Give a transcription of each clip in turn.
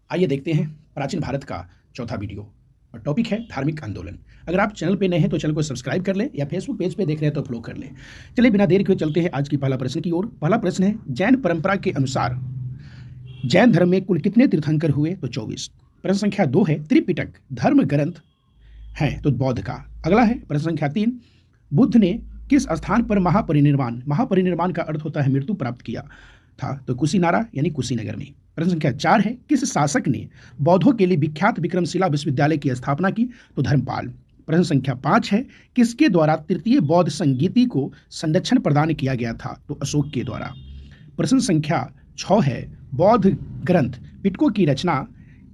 आइए देखते हैं प्राचीन भारत का चौथा वीडियो और टॉपिक है धार्मिक आंदोलन। अगर आप चैनल पे नए हैं तो चैनल को सब्सक्राइब कर लें या फेसबुक पेज पे देख रहे हैं तो फॉलो कर लें। चलिए बिना देर किए चलते हैं आज की पहला प्रश्न की ओर। पहला प्रश्न है, जैन परंपरा के अनुसार जैन धर्म में कुल कितने तीर्थंकर हुए? तो 24। प्रश्न संख्या 2 है, त्रिपिटक धर्म ग्रंथ है तो बौद्ध का। अगला है प्रश्न संख्या 3, बुद्ध ने किस स्थान पर महापरिनिर्वाण, महापरिनिर्वाण का अर्थ होता है मृत्यु प्राप्त किया था, तो कुशीनारा यानी कुशीनगर में। प्रश्न संख्या 4 है, किस शासक ने बौद्धों के लिए विख्यात विक्रमशिला विश्वविद्यालय की स्थापना की, तो धर्मपाल। प्रश्न संख्या 5 है, किसके द्वारा तृतीय बौद्ध संगीति को संरक्षण प्रदान किया गया था, तो अशोक के द्वारा। प्रश्न संख्या 6 है, बौद्ध ग्रंथ पिटकों की रचना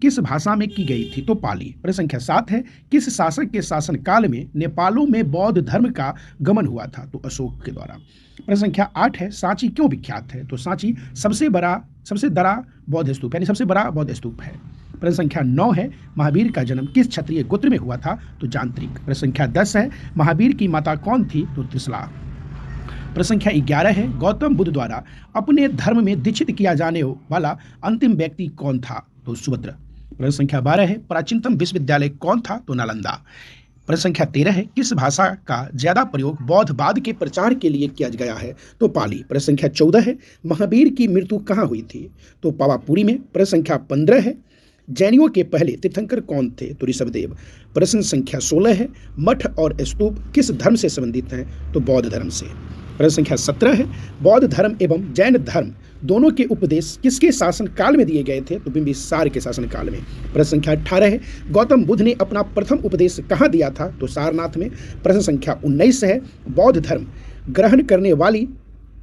किस भाषा में की गई थी, तो पाली। प्रश्न संख्या 7 है, किस शासक के शासनकाल में नेपालों में बौद्ध धर्म का गमन हुआ था, तो अशोक के द्वारा। प्रश्न संख्या 8 है, सांची क्यों विख्यात है, तो सांची सबसे बड़ा बौद्ध स्तूप यानी सबसे बड़ा बौद्ध स्तूप है। प्रश्न संख्या 9 है, महावीर का जन्म किस क्षत्रिय गोत्र में हुआ था, तो जांत्रिक। प्रश्न संख्या 10 है, महावीर की माता कौन थी, तो त्रिशला। प्रश्न संख्या 11 है, गौतम बुद्ध द्वारा अपने धर्म में दीक्षित किया जाने वाला अंतिम व्यक्ति कौन था, तो सुभद्र। प्रश्न संख्या 12 है, प्राचीनतम विश्वविद्यालय कौन था, तो नालंदा। प्रश्न संख्या 13 है, किस भाषा का ज्यादा प्रयोग बौद्धवाद के प्रचार के लिए किया गया है, तो पाली। प्रश्न संख्या 14 है, महावीर की मृत्यु कहाँ हुई थी, तो पावापुरी में। प्रश्न संख्या 15 है, जैनियों के पहले तीर्थंकर कौन थे, तो ऋषभदेव। प्रश्न संख्या 16 है, मठ और स्तूप किस धर्म से संबंधित हैं, तो बौद्ध धर्म से। प्रश्न संख्या 17 है, बौद्ध धर्म एवं जैन धर्म दोनों के उपदेश किसके शासन काल में दिए गए थे, तो बिंबिसार के शासन काल में। प्रश्न संख्या 18 है, गौतम बुद्ध ने अपना प्रथम उपदेश कहाँ दिया था, तो सारनाथ में। प्रश्न संख्या 19 है, बौद्ध धर्म ग्रहण करने वाली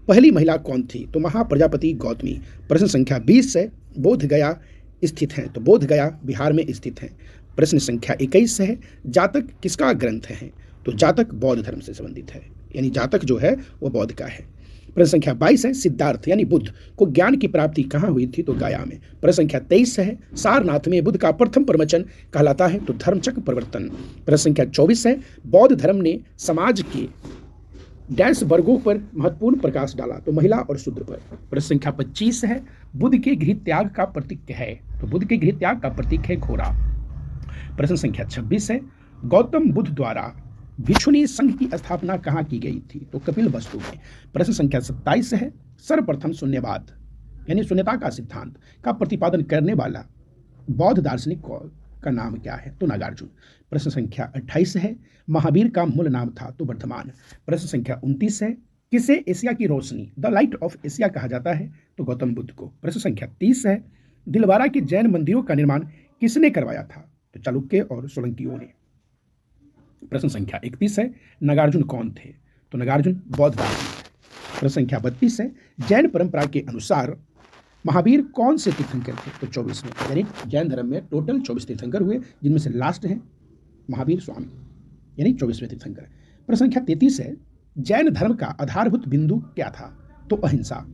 पहली महिला कौन थी, तो महाप्रजापति गौतमी। प्रश्न संख्या 20 है, बोध गया स्थित है, तो बोध गया बिहार में स्थित है। प्रश्न संख्या 21 है, जातक किसका ग्रंथ है, तो जातक बौद्ध धर्म से संबंधित है, यानी जातक जो है वो बौद्ध का है। प्रश्न संख्या 22 है, सिद्धार्थ यानी बुद्ध को ज्ञान की प्राप्ति कहाँ हुई थी, तो गया में। प्रश्न संख्या 23 है, सारनाथ में बुद्ध का प्रथम प्रवचन कहलाता है, तो धर्मचक्र प्रवर्तन। प्रश्न संख्या 24 है, बौद्ध धर्म ने समाज के डैश वर्गों पर महत्वपूर्ण प्रकाश डाला, तो महिला और शूद्र पर। प्रश्न संख्या 25 है, बुद्ध के गृह त्याग का प्रतीक है, तो बुद्ध के गृह त्याग का प्रतीक है घोड़ा। प्रश्न संख्या 26 है, गौतम बुद्ध द्वारा भिक्षुणी संघ की स्थापना कहाँ की गई थी, तो कपिल वस्तु में। प्रश्न संख्या 27 है, सर्वप्रथम शून्यवाद यानी शून्यता का सिद्धांत का प्रतिपादन करने वाला बौद्ध दार्शनिक का नाम क्या है, तो नागार्जुन। प्रश्न संख्या 28 है, महावीर का मूल नाम था, तो वर्धमान। प्रश्न संख्या 29 है, किसे एशिया की रोशनी द लाइट ऑफ एशिया कहा जाता है, तो गौतम बुद्ध को। प्रश्न संख्या 30 है, दिलवारा के जैन मंदिरों का निर्माण किसने करवाया था, तो चालुक्य और सोलंकियों ने। प्रश्न संख्या 31 है, नागार्जुन कौन थे, तो नागार्जुन बौद्ध दार्शनिक। प्रश्न संख्या 32 है, जैन परंपरा के अनुसार महावीर कौन से तीर्थंकर थे, तो 24 में, यानी जैन धर्म में टोटल 24 तीर्थंकर हुए, जिनमें से लास्ट हैं महावीर स्वामी यानी 24वें तीर्थंकर। प्रश्न संख्या 33 है, जैन धर्म का आधारभूत बिंदु क्या था, तो अहिंसा।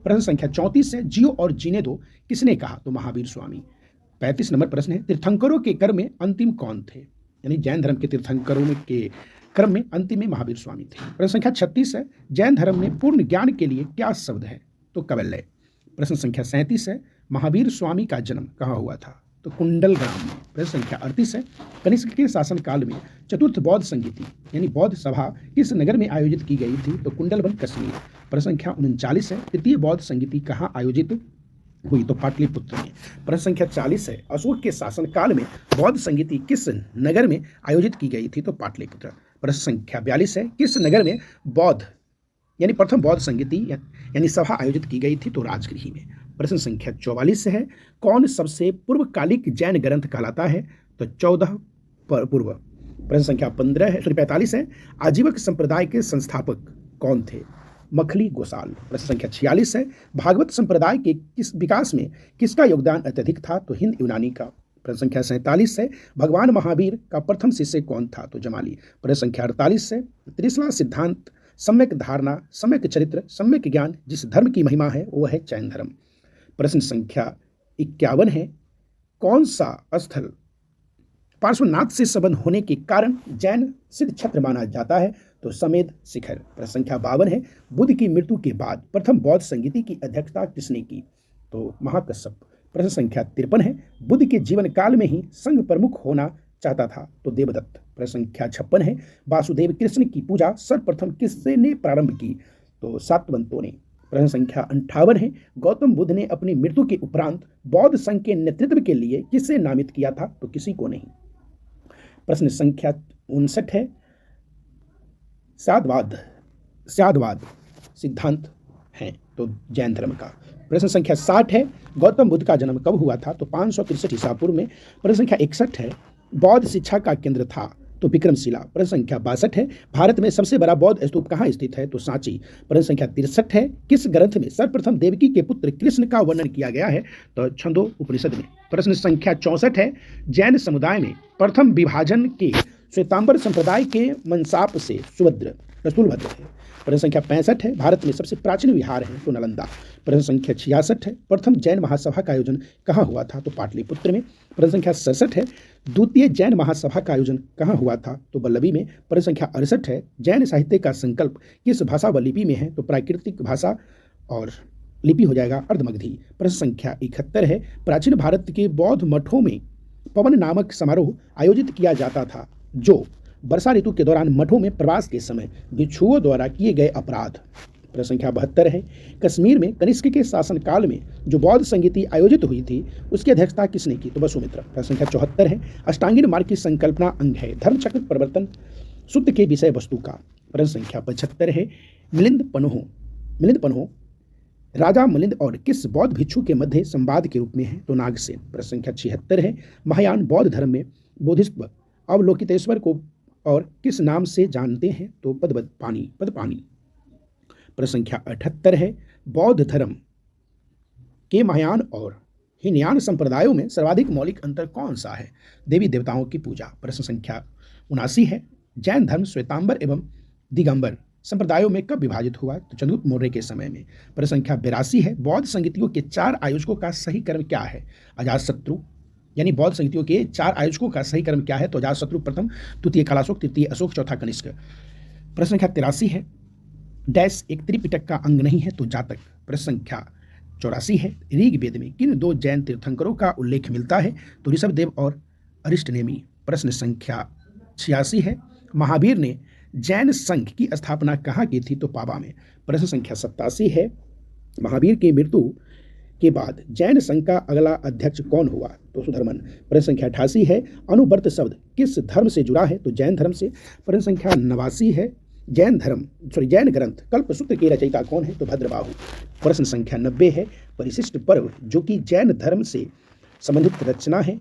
प्रश्न संख्या 34 है, जियो और जीने दो किसने कहा, तो महावीर स्वामी। 35 नंबर प्रश्न है, तीर्थंकरों के क्रम में अंतिम कौन थे, यानी जैन धर्म के तीर्थंकरों के क्रम में अंतिम में महावीर स्वामी थे। प्रश्न संख्या 36 है, जैन धर्म में पूर्ण ज्ञान के लिए क्या शब्द है, तो कवल्य। प्रश्न संख्या 37 है, महावीर स्वामी का जन्म कहाँ हुआ था, तो कुंडल ग्राम में। प्रश्न संख्या 38 है, कनिष्क के शासन काल में चतुर्थ बौद्ध संगीति यानी बौद्ध सभा किस नगर में आयोजित की गई थी, तो कुंडलवन कश्मीर। प्रश्न संख्या 39 है, तृतीय बौद्ध संगीति कहाँ आयोजित हुई, तो पाटलिपुत्र में। प्रश्न संख्या 40 है, अशोक के शासन काल में बौद्ध संगीति किस नगर में आयोजित की गई थी, तो पाटलिपुत्र। प्रश्न संख्या 42 है, किस नगर में बौद्ध यानी प्रथम बौद्ध संगीति यानी सभा आयोजित की गई थी, तो राजगृह में। प्रश्न संख्या 44 है, कौन सबसे पूर्वकालिक जैन ग्रंथ कहलाता है, तो 14 पूर्व। प्रश्न संख्या 45 है, आजीवक संप्रदाय के संस्थापक कौन थे, मखली गोसाल। प्रश्न संख्या 46 है, भागवत संप्रदाय के किस विकास में किसका योगदान अत्यधिक था, तो हिंद यूनानी का। प्रश्न संख्या 47 है, भगवान महावीर का प्रथम शिष्य कौन था, तो जमाली। प्रश्न संख्या 48 है, त्रिशला सिद्धांत, सम्यक धारणा, सम्यक चरित्र, सम्यक ज्ञान जिस धर्म की महिमा है वो है जैन धर्म। प्रश्न संख्या 51 है, कौन सा स्थल पार्श्वनाथ से संबंध होने के कारण जैन सिद्ध छत्र माना जाता है, तो समेध शिखर। प्रश्न संख्या 52 है, बुद्ध की मृत्यु के बाद प्रथम बौद्ध संगीति की अध्यक्षता किसने की, तो महाकश्यप। प्रश्न संख्या 53 है, बुद्ध के जीवन काल में ही संघ प्रमुख होना चाहता था तो देवदत्त। प्रश्न संख्या 56 है, वासुदेव कृष्ण की पूजा सर्वप्रथम किसने प्रारंभ की तो सातवंतों ने। प्रश्न संख्या 58 है, गौतम बुद्ध ने अपनी मृत्यु के उपरांत बौद्ध संघ के नेतृत्व के लिए किसे नामित किया था तो किसी को नहीं। प्रश्न संख्या 59 है, साधवाद सिद्धांत है तो जैन धर्म का। प्रश्न संख्या 60 है, गौतम बुद्ध का जन्म कब हुआ था तो 563 ईसा पूर्व में। प्रश्न संख्या 61 है, बौद्ध शिक्षा का केंद्र था तो विक्रमशिला। प्रश्न संख्या 62 है, भारत में सबसे बड़ा बौद्ध स्तूप कहाँ स्थित है तो सांची। प्रश्न संख्या 63 है, किस ग्रंथ में सर्वप्रथम देवकी के पुत्र कृष्ण का वर्णन किया गया है तो छंदो उपनिषद में। प्रश्न संख्या 64 है, जैन समुदाय में प्रथम विभाजन के श्वेतांबर संप्रदाय के मनसाप से रसूलभद्र है। प्रश्न संख्या 65 है, भारत में सबसे प्राचीन विहार है तो नालंदा। प्रश्न संख्या 66 है, प्रथम जैन महासभा का आयोजन कहाँ हुआ था तो पाटलिपुत्र में। प्रश्न संख्या 67 है, द्वितीय जैन महासभा का आयोजन कहाँ हुआ था तो वल्लभी में। प्रश्न संख्या 68 है, जैन साहित्य का संकल्प किस भाषा व लिपि में है तो प्राकृतिक भाषा और लिपि हो जाएगा अर्धमगधी। प्रश्न संख्या 71 है, प्राचीन भारत के बौद्ध मठों में पवन नामक समारोह आयोजित किया जाता था जो वर्षा ऋतु के दौरान मठों में प्रवास के समय भिक्षुओं द्वारा किए गए अपराध। प्रश्न संख्या 72 है, कश्मीर में कनिष्क के शासनकाल में जो बौद्ध संगीति आयोजित हुई थी उसकी अध्यक्षता किसने की तो वसुमित्र। प्रश्न संख्या 74 है, अष्टांगिन मार्ग की संकल्पना अंग है धर्मचक्र परिवर्तन सूत्र के विषय वस्तु का। प्रश्न संख्या 75 है, मिलिंद पन्हो राजा मिलिंद और किस बौद्ध भिक्षु के मध्य संवाद के रूप में है तो नागसेन। प्रश्न संख्या 76 है, महायान बौद्ध धर्म में बोधिसत्व अवलोकितेश्वर को और किस नाम से जानते हैं तो पदपानी। प्रश्न संख्या 78 है, बौद्ध धर्म के महायान और हीनयान संप्रदायों में सर्वाधिक मौलिक अंतर कौन सा है देवी देवताओं की पूजा। प्रश्न संख्या 79 है, जैन धर्म श्वेतांबर एवं दिगंबर संप्रदायों में कब विभाजित हुआ तो चंद्रगुप्त मौर्य के समय में। प्रश्न संख्या 82 है, बौद्ध संगीतियों के 4 आयोजकों का सही क्रम क्या है अजातशत्रु यानी बौद्ध संगीतियों के 4 आयोजकों का सही क्रम क्या है तो अजातशत्रु प्रथम, द्वितीय कालाशोक, तृतीय अशोक, चौथा कनिष्क। प्रश्न संख्या 83 है, डैश एक त्रिपिटक का अंग नहीं है तो जातक। प्रश्न संख्या 84 है, ऋग्वेद में किन 2 जैन तीर्थंकरों का उल्लेख मिलता है तो ऋषभदेव और अरिष्टनेमी। प्रश्न संख्या 86 है, महावीर ने जैन संघ की स्थापना कहाँ की थी तो पाबा में। प्रश्न संख्या 87 है, महावीर की मृत्यु के बाद जैन संघ का अगला अध्यक्ष कौन हुआ तो सुधर्मन। प्रश्न संख्या 88 है, अनुव्रत शब्द किस धर्म से जुड़ा है तो जैन धर्म से। प्रश्न संख्या 89 है, जैन ग्रंथ कल्पसूत्र के रचयिता कौन है तो भद्रबाहु। प्रश्न संख्या 90 है, परिशिष्ट पर्व जो कि जैन धर्म से संबंधित रचना है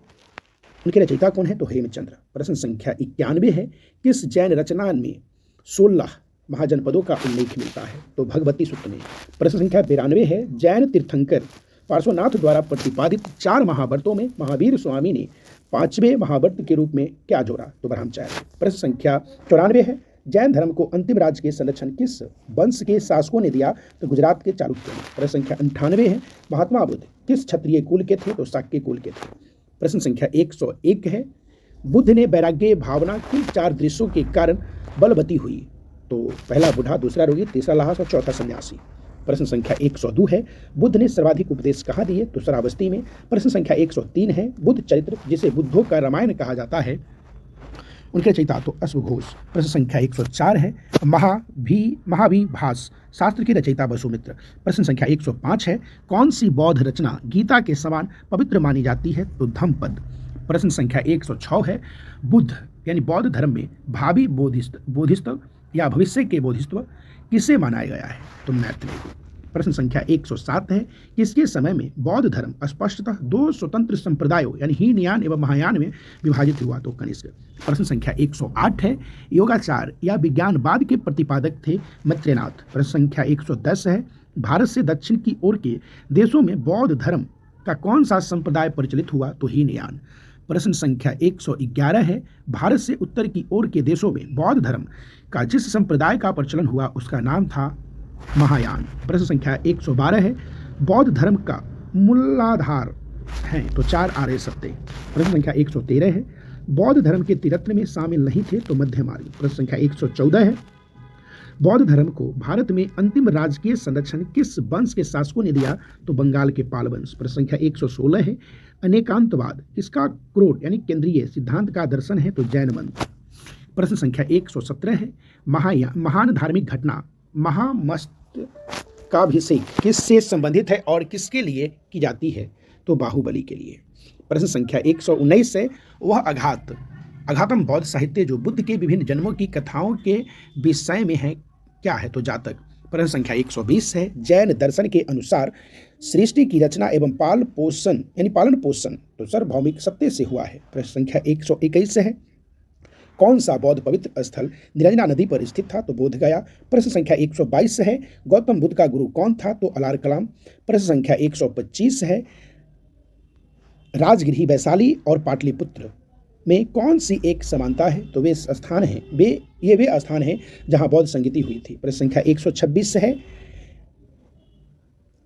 उनके रचयिता कौन है तो हेमचंद्र। प्रश्न संख्या 91 है, किस जैन रचना में 16 महाजनपदों का उल्लेख मिलता है तो भगवती सूत्र में। प्रश्न संख्या 92 है, जैन तीर्थंकर पार्श्वनाथ द्वारा प्रतिपादित 4 महाव्रतों में महावीर स्वामी ने 5वें महाव्रत के रूप में क्या जोड़ा तो ब्रह्मचार्य। प्रश्न संख्या 94 है, जैन धर्म को अंतिम राज्य के संरक्षण किस वंश के शासकों ने दिया तो गुजरात के चालुक्यों ने। प्रश्न संख्या 98 है, महात्मा बुद्ध किस क्षत्रिय कुल के थे तो शाक्य कुल के थे। प्रश्न संख्या 101 है, बुद्ध ने वैराग्य भावना किन 4 दृश्यों के कारण बलवती हुई तो पहला बूढ़ा, दूसरा रोगी, तीसरा लाहस और चौथा सन्यासी। प्रश्न संख्या 102 है, बुद्ध ने सर्वाधिक उपदेश कहाँ दिए तो श्रावस्ती में। प्रश्न संख्या 103 है, बुद्ध चरित्र जिसे बुद्धों का रामायण कहा जाता है उनके रचयिता तो अश्वघोष। प्रश्न संख्या 104 है, महाभिभाष शास्त्र की रचयिता वसुमित्र। प्रश्न संख्या 105 है, कौन सी बौद्ध रचना गीता के समान पवित्र मानी जाती है तो धम्मपद। प्रश्न संख्या 106 है, बुद्ध यानी बौद्ध धर्म में भावी बोधिसत्व या भविष्य के बोधिसत्व किसे मनाया गया है तो मैत्रेय को। प्रश्न संख्या 107 है, किसके समय में बौद्ध धर्म स्पष्टतः 2 स्वतंत्र संप्रदायों यानी हीनयान एवं महायान में विभाजित हुआ तो कनिष्क। प्रश्न संख्या 108 है, योगाचार या विज्ञानवाद के प्रतिपादक थे मैत्रेयनाथ। प्रश्न संख्या 110 है, भारत से दक्षिण की ओर के देशों में बौद्ध धर्म का कौन सा संप्रदाय प्रचलित हुआ तो हीनयान। प्रश्न संख्या 111 है, भारत से उत्तर की ओर के देशों में बौद्ध धर्म का जिस संप्रदाय का प्रचलन हुआ उसका नाम था महायान। प्रश्न संख्या 112 है, बौद्ध धर्म का मूलाधार है तो 4 आर्य सत्य। प्रश्न संख्या 113 है, बौद्ध धर्म के त्रिरत्न में शामिल नहीं थे तो मध्य मार्ग। प्रश्न संख्या 114 है, बौद्ध धर्म को भारत में अंतिम राजकीय संरक्षण किस वंश के शासकों ने दिया? तो बंगाल के पाल वंश। प्रश्न संख्या 116 है, अनेकांतवाद किसका क्रोड यानी केंद्रीय सिद्धांत का दर्शन है? तो जैन मत। प्रश्न संख्या 117 है, महान धार्मिक घटना महामस्तकाभिषेक किससे संबंधित है और किसके लिए की जाती है? तो बाहुबली के लिए। प्रश्न संख्या 119 है, वह अघातम बौद्ध साहित्य जो बुद्ध के विभिन्न जन्मों की कथाओं के विषय में है क्या है? तो जातक। प्रश्न संख्या 120 है, जैन दर्शन के अनुसार सृष्टि की रचना एवं पालन पोषण तो सार्वभौमिक सत्य से हुआ है। प्रश्न संख्या 121 है, कौन सा बौद्ध पवित्र स्थल निरंजना नदी पर स्थित था? तो बोधगया। प्रश्न संख्या 122 है, गौतम बुद्ध का गुरु कौन था? तो अलार कलाम। प्रश्न संख्या 125 है, राजगृह वैशाली और पाटलिपुत्र में कौन सी एक समानता है? तो वे स्थान हैं जहां बौद्ध संगीति हुई थी। प्रश्न संख्या 126 है,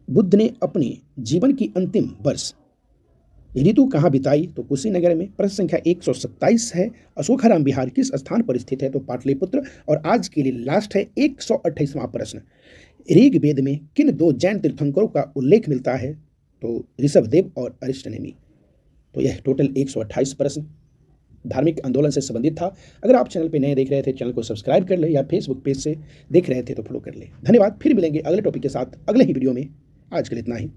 बुद्ध ने अपने जीवन की अंतिम वर्ष ऋतु कहाँ बिताई? तो कुशीनगर में। प्रश्न संख्या 127 है, अशोकाराम विहार किस स्थान पर स्थित है? तो पाटलिपुत्र। और आज के लिए लास्ट है 128वां प्रश्न, ऋग्वेद में किन दो जैन तीर्थंकरों का उल्लेख मिलता है? तो ऋषभदेव और अरिष्टनेमी। तो यह टोटल 128 प्रश्न धार्मिक आंदोलन से संबंधित था। अगर आप चैनल पे नए देख रहे थे, चैनल को सब्सक्राइब कर ले, या फेसबुक पेज से देख रहे थे तो फॉलो कर ले। धन्यवाद। फिर मिलेंगे अगले टॉपिक के साथ अगले ही वीडियो में। आज के लिए इतना ही।